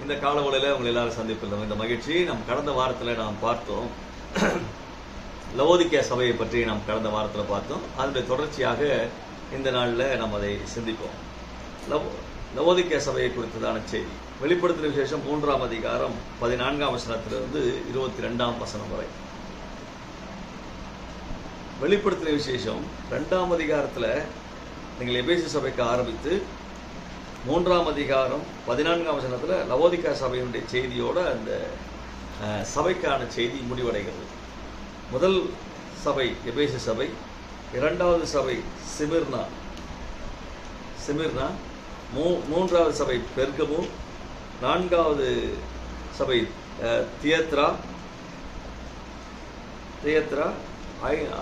இந்த காலவளையில் உங்களை எல்லாரும் சந்திப்பில்லை. இந்த மகிழ்ச்சி நாம் கடந்த வாரத்தில் நாம் பார்த்தோம். லவோதிக்கேயா சபையை பற்றி நாம் கடந்த வாரத்தில் பார்த்தோம். அதனுடைய தொடர்ச்சியாக இந்த நாளில் நாம் அதை சிந்திப்போம். லவோதிக்கேயா சபையை குறித்ததான செய்தி வெளிப்படுத்தின விசேஷம் 3ஆம் அதிகாரம் 14ஆம் வசனத்திலிருந்து 22ஆம் வசனம் வரை. வெளிப்படுத்தின விசேஷம் 2ஆம் அதிகாரத்தில் நீங்கள் எபேசு சபைக்கு ஆரம்பித்து 3ஆம் அதிகாரம் 14ஆம் வசனத்தில் லவோதிக்கேயா சபையினுடைய செய்தியோட அந்த சபைக்கான செய்தி முடிவடைகிறது. முதல் சபை எபேசு சபை, இரண்டாவது சபை சிமிர்னா, மூன்றாவது சபை பெர்கமு, நான்காவது சபை தியத்ரா,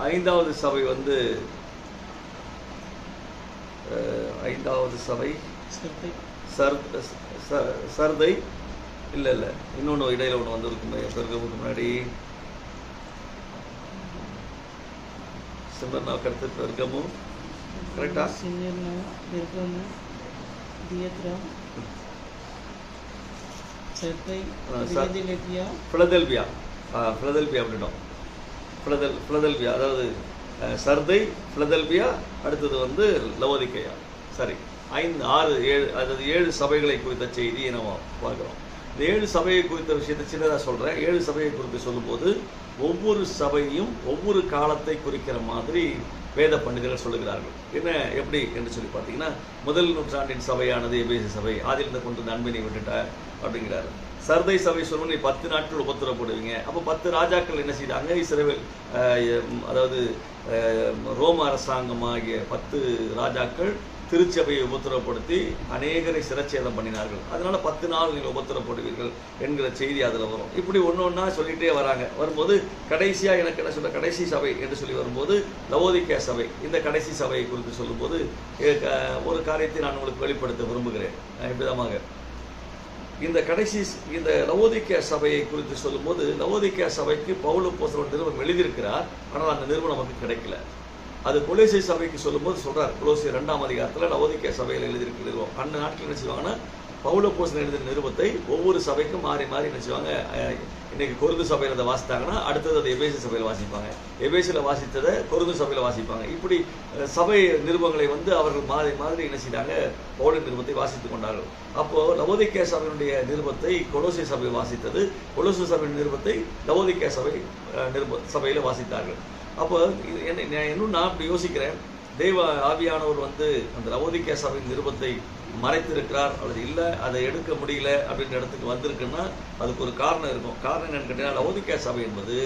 ஐந்தாவது சபை ஐந்தாவது சபை சர்தை இல்லை இன்னொன்று இடையில ஒன்று வந்திருக்குமே பெருகமுக்கு முன்னாடி. சிம்மர்னா கருத்து பெருகமு கரெக்டா? பிலதெல்பியா அப்படின்னும். பிலதெல்பியா அதாவது சர்தை, பிலதெல்பியா, அடுத்தது லவோதிக்கேயா. சரி, 5, 6, 7 அதாவது 7 சபைகளை குறித்த செய்தியை நம்ம பார்க்குறோம். இந்த 7 சபையை குறித்த விஷயத்தை சின்னதாக சொல்கிறேன். 7 சபையை குறித்து சொல்லும்போது ஒவ்வொரு சபையும் ஒவ்வொரு காலத்தை குறிக்கிற மாதிரி வேத பண்டிதர்கள் சொல்லுகிறார்கள். என்ன எப்படி என்று சொல்லி பார்த்தீங்கன்னா, முதல் நூற்றாண்டின் சபையானது எபேசு சபை, ஆதிலிருந்து கொண்டு அன்பினை விட்டுட்ட அப்படிங்கிறாரு. சர்தை சபை சொல்லணும், நீ 10 நாட்கள் உபத்திரப்படுவீங்க. அப்போ 10 ராஜாக்கள் என்ன செய்தாங்க? இஸ்ரவேல் அதாவது ரோம அரசாங்கம் ஆகிய 10 ராஜாக்கள் திருச்சபையை உபத்திரப்படுத்தி அநேகரை சிரச்சேதம் பண்ணினார்கள். அதனால 10 நாள் நீங்கள் உபத்திரப்படுவீர்கள் என்கிற செய்தி அதில் வரும். இப்படி ஒன்று ஒன்றா சொல்லிகிட்டே வராங்க. வரும்போது கடைசியாக எனக்கு என்ன சொல்ல, கடைசி சபை என்று சொல்லி வரும்போது லவோதிக்கேயா சபை. இந்த கடைசி சபையை குறித்து சொல்லும்போது ஒரு காரியத்தை நான் உங்களுக்கு வெளிப்படுத்த விரும்புகிறேன். விதமாக இந்த லவோதிக்கேயா சபையை குறித்து சொல்லும்போது, லவோதிக்கேயா சபைக்கு பவுல் அப்போஸ்தலன் நிருபம் எழுதியிருக்கிறார். ஆனால் அந்த நிருபம் நமக்கு கிடைக்கல. அது கொலோசை சபைக்கு சொல்லும்போது சொல்றார். கொலோசை 2ஆம் அதிகாரத்தில் லவோதிக்கேயா சபையில் எழுதியிருக்கிற நிருபம். அந்த நாட்கள் என்ன செய்வாங்கன்னா, பவுல் அப்போஸ்தலன் எழுதின நிருபத்தை ஒவ்வொரு சபைக்கும் மாறி மாறி என்ன செய்வாங்க, இன்னைக்கு கொரிந்து சபையில் அதை வாசித்தாங்கன்னா அடுத்தது அதை எபேசு சபையில் வாசிப்பாங்க, எபேசில் வாசித்ததை கொரிந்து சபையில் வாசிப்பாங்க. இப்படி சபை நிருபங்களை அவர்கள் மாறி மாதிரி என்ன செய்தாங்க, பவுலின் நிருபத்தை வாசித்து கொண்டார்கள். அப்போ லவோதிக்கேயா சபையினுடைய நிருபத்தை கொலோசை சபை வாசித்தது, கொலோசை சபையின் நிருபத்தை லவோதிக்கேயா சபையில் வாசித்தார்கள். அப்போ இன்னும் நான் அப்படி யோசிக்கிறேன், தெய்வ ஆவியானவர் அந்த லவோதிக்கேயா சபையின் நிருபத்தை மறைத்திருக்கிறார் அல்லது இல்லை, அதை எடுக்க முடியல அப்படின்ற இடத்துக்கு வந்திருக்குன்னா அதுக்கு ஒரு காரணம் இருக்கும். காரணம் என்னன்னு கேட்டீங்கன்னா, லவோதிக்கேயா சபை என்பது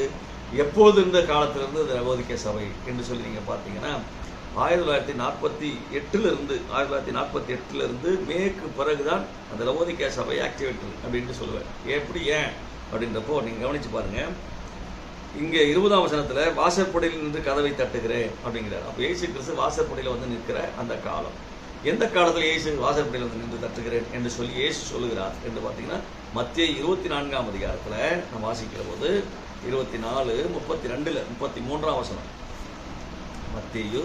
எப்போது இருந்த காலத்திலிருந்து அந்த லவோதிக்கேயா சபை என்று சொல்லி நீங்கள் பார்த்தீங்கன்னா 1948 மேற்கு பிறகுதான் அந்த லவோதிக்கேயா சபை ஆக்டிவேட் அப்படின்ட்டு சொல்லுவேன். ஏன் அப்படின்றப்போ நீங்கள் கவனிச்சு பாருங்க. இங்கே 20ஆம் வசனத்தில் வாசற்படியில் நின்று கதவை தட்டுகிறேன் அப்படிங்கிறார். அப்போ இயேசு கிறிஸ்து வாசற்படியில் நிற்கிற அந்த காலம். எந்த காலத்தில் இயேசு வாசற்படியில் நின்று தட்டுகிறேன் என்று சொல்லி இயேசு சொல்லுகிறார் என்று பார்த்தீங்கன்னா, மத்தேயு 24ஆம் அதிகாரத்தில் நம்ம வாசிக்கிற போது 24, 32, 33ஆம் வசனம். மத்தேயு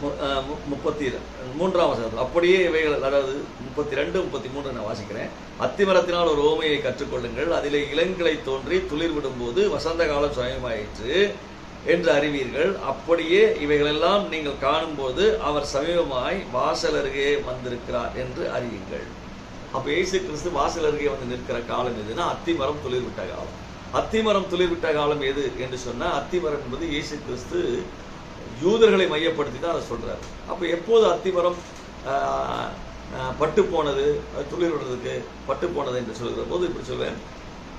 33ஆம் வசனத்தில் அப்படியே இவைகள், அதாவது 32, 33 நான் வாசிக்கிறேன். அத்திமரத்தினால் ஒரு ஓமையை கற்றுக்கொள்ளுங்கள், அதிலே இளங்கிளை தோன்றி துளிர் விடும்போது வசந்த காலம் சமயமாயிற்று என்று அறிவீர்கள். அப்படியே இவைகளெல்லாம் நீங்கள் காணும்போது அவர் சமீபமாய் வாசல் அருகே வந்திருக்கிறார் என்று அறிவீங்கள். அப்போ இயேசு கிறிஸ்து வாசல் அருகே நிற்கிற காலம் எதுனா, அத்திமரம் துளிர்விட்ட காலம். அத்திமரம் துளிர்விட்ட காலம் எது என்று சொன்னால், அத்திமரம் என்பது இயேசு கிறிஸ்து யூதர்களை மையப்படுத்தி தான் அதை சொல்றாரு. அப்போ எப்போது அத்திமரம் பட்டு போனது, துளிர் விடுறதுக்கு பட்டு போனது என்று சொல்கிற போது இப்படி சொல்வேன்.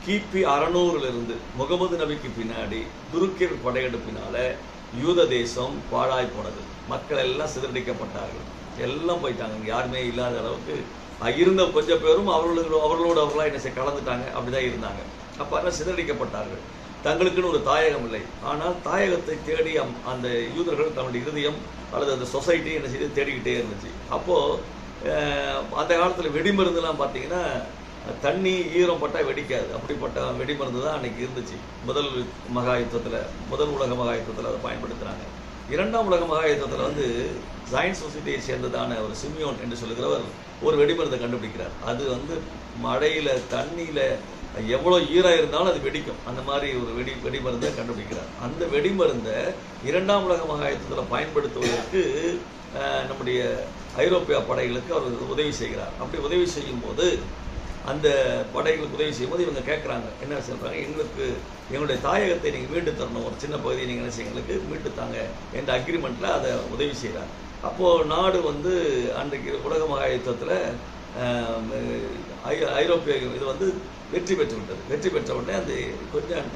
கிபி 600 முகமது நபிக்கு பின்னாடி துருக்கியர் படையெடுப்பினால யூத தேசம் பாழாய் போனது. மக்கள் எல்லாம் சிதறடிக்கப்பட்டார்கள், எல்லாம் போயிட்டாங்க. யாருமே இல்லாத அளவுக்கு இருந்த கொஞ்சம் பேரும் அவர்களாக என்ன கலந்துட்டாங்க, அப்படிதான் இருந்தாங்க. அப்போ அதெல்லாம் சிதறடிக்கப்பட்டார்கள். தங்களுக்குன்னு ஒரு தாயகம் இல்லை. ஆனால் தாயகத்தை தேடி அந்த யூதர்கள் தன்னுடைய இருதயம் அல்லது அந்த சொசைட்டி என்ன செய்து தேடிக்கிட்டே இருந்துச்சு. அப்போது அந்த காலத்தில் வெடிமருந்துலாம் பார்த்தீங்கன்னா தண்ணி ஈரம் பட்டால் வெடிக்காது, அப்படிப்பட்ட வெடிமருந்து தான் அன்றைக்கி இருந்துச்சு. முதல் உலக மகா யுத்தத்தில் அதை பயன்படுத்துகிறாங்க. இரண்டாம் உலக மகாயுத்தத்தில் வந்து சயின்ஸ் சொசைட்டியை சேர்ந்ததான ஒரு சிமியோன் என்று சொல்லுகிறவர் ஒரு வெடிமருந்தை கண்டுபிடிக்கிறார். அது வந்து மழையில் தண்ணியில் எவ்வளோ ஈரம் இருந்தாலும் அது வெடிக்கும். அந்த மாதிரி ஒரு வெடிமருந்தை கண்டுபிடிக்கிறார். அந்த வெடிமருந்தை இரண்டாம் உலக மகாயுத்தத்தில் பயன்படுத்துவதற்கு நம்முடைய ஐரோப்பிய படைகளுக்கு அவர் உதவி செய்கிறார். அப்படி உதவி செய்யும் போது அந்த படைகளுக்கு உதவி செய்யும்போது இவங்க கேட்குறாங்க, என்ன சொல்கிறாங்க, எங்களுடைய தாயகத்தை நீங்கள் மீட்டு தரணும், ஒரு சின்ன பகுதியை நீங்கள் என்ன செய்ய எங்களுக்கு மீட்டு தாங்க என்ற அக்ரிமெண்ட்டில் அதை உதவி செய்கிறார். அப்போது நாடு வந்து அன்றைக்கு உலக மகாயுத்தத்தில் ஐரோப்பிய இது வந்து வெற்றி பெற்று விட்டது. வெற்றி பெற்ற உடனே அந்த கொஞ்சம்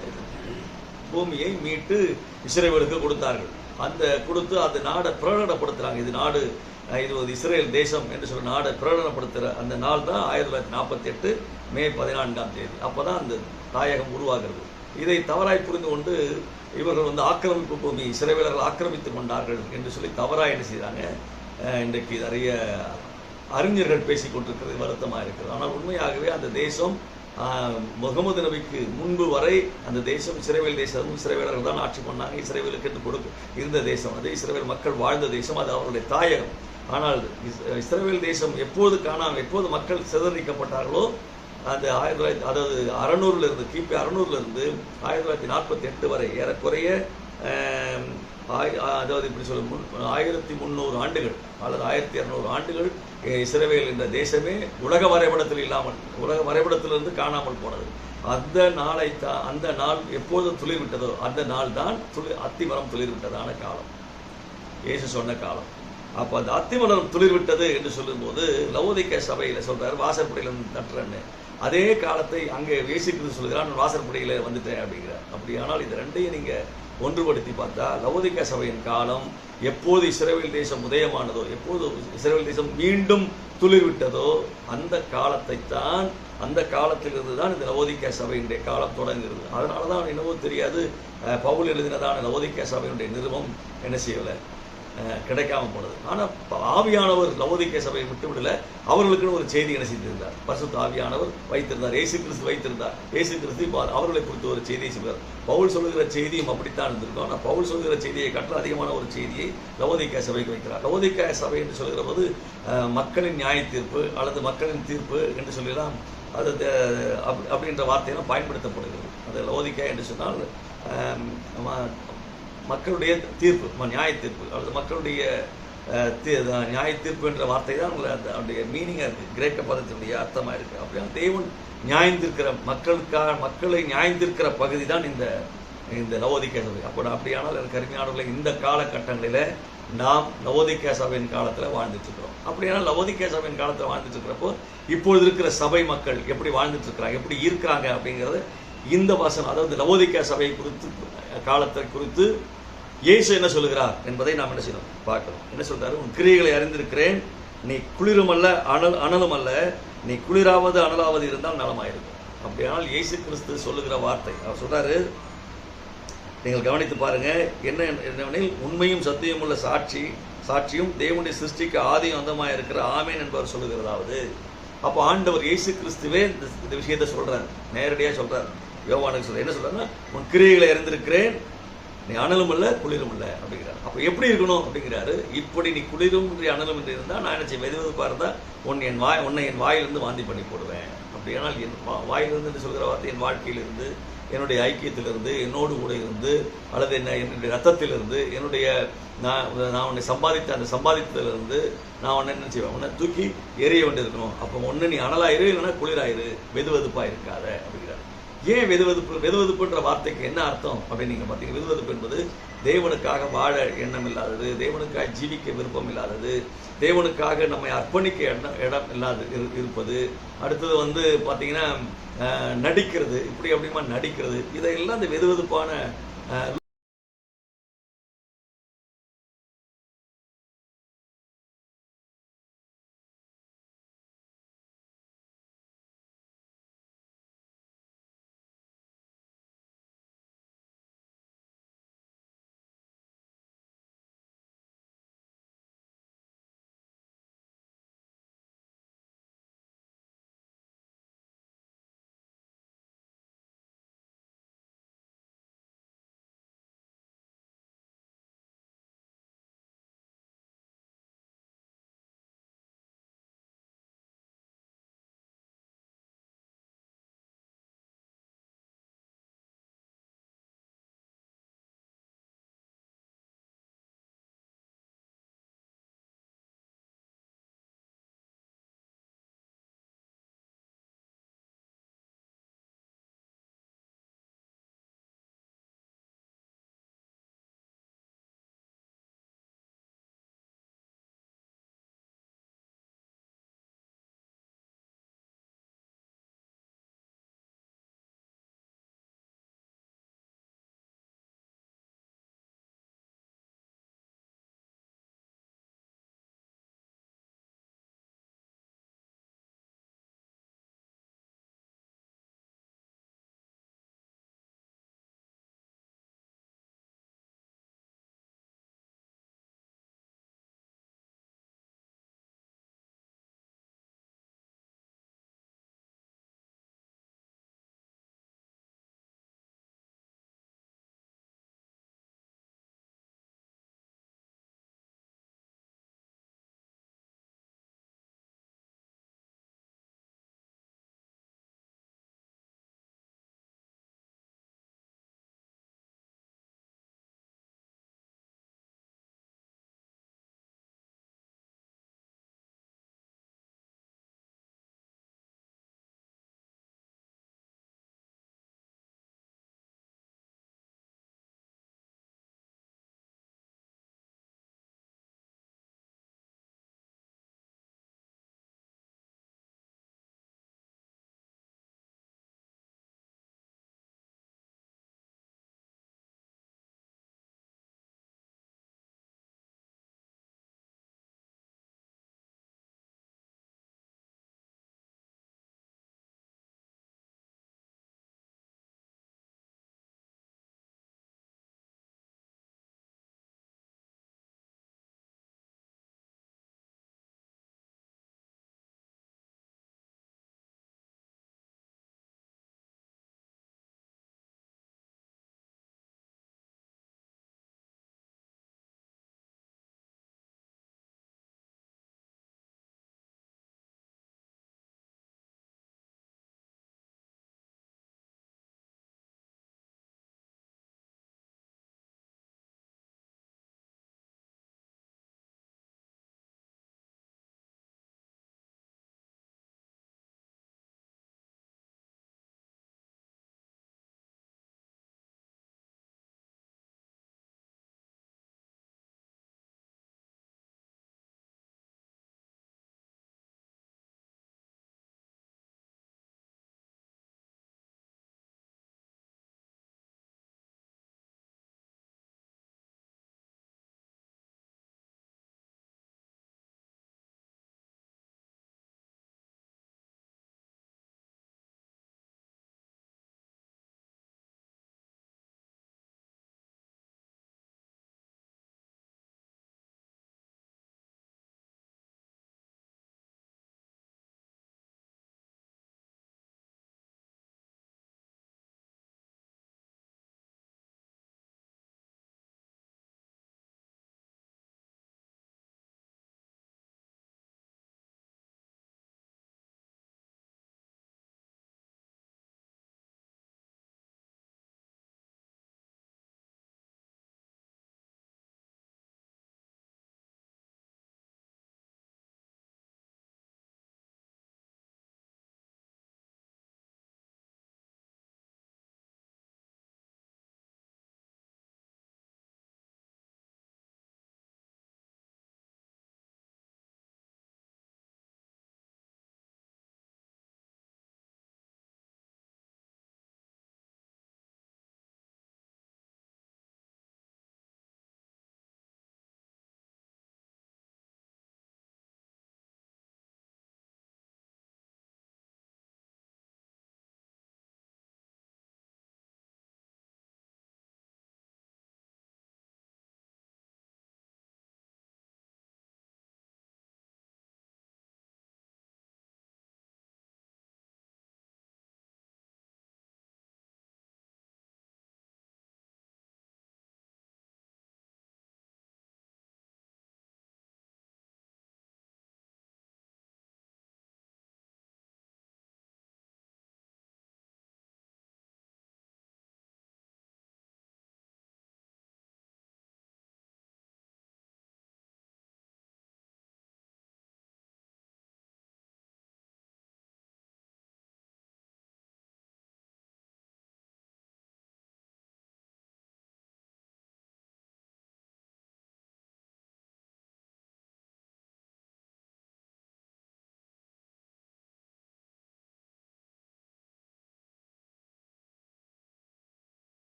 பூமியை மீட்டு இஸ்ரேலுக்கு கொடுத்தார்கள். கொடுத்து அந்த நாடை பிரகடனப்படுத்துகிறாங்க. இது ஒரு இஸ்ரேல் தேசம் என்று சொல்லி நாடை பிரகடனப்படுத்துகிற அந்த நாள் தான் 1948 மே 14 அப்போ தான் அந்த தாயகம் உருவாகிறது. இதை தவறாய் புரிந்து கொண்டு இவர்கள் வந்து ஆக்கிரமிப்பு பூமி இஸ்ரேலர்கள் ஆக்கிரமித்து கொண்டார்கள் என்று சொல்லி தவறாக என்ன செய்கிறாங்க. இன்றைக்கு நிறைய அறிஞர்கள் பேசிக் கொண்டிருக்கிறது வருத்தமாக இருக்கிறது. ஆனால் உண்மையாகவே அந்த தேசம் முகமது நபிக்கு முன்பு வரை அந்த தேசம் இஸ்ரேல் தேசம் இஸ்ரேலர்கள் தான் ஆட்சி பண்ணாங்க. இஸ்ரேலுக்கு என்று இருந்த தேசம் அது. இஸ்ரேல் மக்கள் வாழ்ந்த தேசம் அது, அவருடைய தாயகம். ஆனால் இஸ்ரேல் தேசம் எப்போது மக்கள் சிதறடிக்கப்பட்டார்களோ அந்த 600 கிபி 600 1948 வரை ஏறக்குறைய அதாவது இப்படி சொல்ல 1300 ஆண்டுகள் அல்லது 1200 ஆண்டுகள் இஸ்ரேல் என்ற தேசமே உலக வரைபடத்திலிருந்து காணாமல் போனது. அந்த நாள் எப்போது துளிர்விட்டதோ அந்த நாள் தான் அத்திமரம் துளிர்விட்டதான காலம், இயேசு சொன்ன காலம். அப்போ அந்த அத்திமரம் துளிர்விட்டது என்று சொல்லும்போது லவோதிக்கேயா சபையில் சொல்றாரு, வாசற்படியிலிருந்து தட்டுறேன்னு. அதே காலத்தை அங்கே இயேசு கிறிஸ்து சொல்கிறார், நான் வாசற்படியில் வந்துட்டேன் அப்படிங்கிறார். அப்படியானால் இது ரெண்டையும் நீங்கள் ஒன்றுபடுத்தி பார்த்தா லவோதிக்கேயா சபையின் காலம் எப்போது இஸ்ரேல் தேசம் உதயமானதோ, எப்போது இஸ்ரேல் தேசம் மீண்டும் துளிர்விட்டதோ அந்த காலத்திலிருந்து தான் இந்த லவோதிக்கேயா சபையினுடைய காலம் தொடங்குகிறது. அதனால தான் என்னவோ தெரியாது பவுல் எழுதினதான லவோதிக்கேயா சபையினுடைய நிறுவம் என்ன செய்யலை, கிடைக்காம போனது. ஆனால் ஆவியானவர் லவோதிக்கேயா சபையை விட்டுவிடல, அவர்களுக்குன்னு ஒரு செய்தி என்ன செய்திருந்தார், பரிசுத்த ஆவியானவர் வைத்திருந்தார், இயேசு கிறிஸ்து வைத்திருந்தார். இயேசு கிறிஸ்து அவர்களை குறித்து ஒரு செய்தியை சொல்கிறார். பவுல் சொல்லுகிற செய்தியும் அப்படித்தான் இருந்திருக்கும். ஆனால் பவுல் சொல்லுகிற செய்தியை கற்ற அதிகமான ஒரு செய்தியை லவோதிக்கேயா சபைக்கு வைக்கிறார். லவோதிக்கேயா சபை என்று சொல்கிற போது மக்களின் நியாய தீர்ப்பு அல்லது மக்களின் தீர்ப்பு என்று சொல்லலாம், அது அப்படின்ற வார்த்தையெல்லாம் பயன்படுத்தப்படுகிறது. அது லவோதிக்கேயா என்று சொன்னால் மக்களுடைய தீர்ப்பு, நியாய தீர்ப்பு அல்லது மக்களுடைய நியாய தீர்ப்பு என்ற வார்த்தை தான் அதனுடைய மீனிங்காக இருக்குது, கிரேக்க பதத்தினுடைய அர்த்தமாக இருக்குது. அப்படின்னா தேவன் நியாயந்திருக்கிற மக்களை நியாயந்திருக்கிற பகுதி தான் இந்த லவோதிக்கேயா சபை. அப்படியானால் எனக்கு அருமையானவர்களை இந்த காலகட்டங்களில் நாம் லவோதிக்கேயா சபையின் காலத்தில் வாழ்ந்துட்டு இருக்கிறோம். அப்படியானால் லவோதிக்கேயா சபையின் காலத்தில் வாழ்ந்துட்டு இருக்கிறப்போ இப்பொழுது இருக்கிற சபை மக்கள் எப்படி வாழ்ந்துட்டு இருக்கிறாங்க, எப்படி இருக்கிறாங்க அப்படிங்கிறது இந்த வசனம், அதாவது லவோதிக்கேயா சபை காலத்தை குறித்து இயேசு என்ன சொல்லுகிறார் என்பதை நாம் என்ன செய்யணும் பார்க்கணும். என்ன சொல்றாரு, உன் கிரியைகளை அறிந்திருக்கிறேன், நீ குளிரும் அல்ல அனலும் அல்ல, நீ குளிராவது அனலாவது இருந்தால் நலமாயிருக்கும். அப்படியானால் இயேசு கிறிஸ்து சொல்லுகிற வார்த்தை அவர் சொல்றாரு, நீங்கள் கவனித்து பாருங்க, என்னவெனில் உண்மையும் சத்தியம் உள்ள சாட்சியும் தேவனுடைய சிருஷ்டிக்கு ஆதியும் அந்தமாக இருக்கிற ஆமேன் என்பவர் சொல்லுகிறதாவது. அப்போ ஆண்டவர் இயேசு கிறிஸ்துவே இந்த விஷயத்தை சொல்றாரு, நேரடியாக சொல்றாரு. யோவானுக்கு சொல்ற என்ன சொல்றாருன்னா, உன் கிரியைகளை அறிந்திருக்கிறேன், நீ அனலும் இல்லை குளிரும் இல்லை அப்படிங்கிறார். அப்போ எப்படி இருக்கணும் அப்படிங்கிறாரு, இப்படி நீ குளிரும் அனலும் என்று இருந்தால் நான் என்ன செய்வேன், வெதுவெதுப்பாக இருந்தால் உன்னை என் வாயிலிருந்து வாந்தி பண்ணி போடுவேன். அப்படியானால் என் வாயிலிருந்து சொல்கிற வார்த்தை என் வாழ்க்கையிலிருந்து, என்னுடைய ஐக்கியத்திலிருந்து, என்னோடு கூட இருந்து, அல்லது என்னுடைய ரத்தத்திலிருந்து, நான் உன்னை அந்த சம்பாதித்ததிலிருந்து நான் உன்னை என்ன செய்வேன், உன்னை தூக்கி எரிய வேண்டியிருக்கணும். அப்போ ஒன்று நீ அனலாயிரு, இல்லைன்னா குளிராயிரு, வெதுவெதுப்பாக இருக்காத அப்படிங்கிறார். ஏன் வெதுவெதுப்புன்ற வார்த்தைக்கு என்ன அர்த்தம் அப்படின்னு நீங்கள் பார்த்தீங்க. வெதுவெதுப்பு என்பது தேவனுக்காக வாழ எண்ணம் இல்லாதது, தேவனுக்காக ஜீவிக்க விருப்பம் இல்லாதது, தேவனுக்காக நம்மை அர்ப்பணிக்க இடம் இல்லாது இருப்பது. அடுத்தது வந்து பார்த்தீங்கன்னா நடிக்கிறது, இப்படி அப்படிமா நடிக்கிறது. இதையெல்லாம் இந்த வெதுவெதுப்பான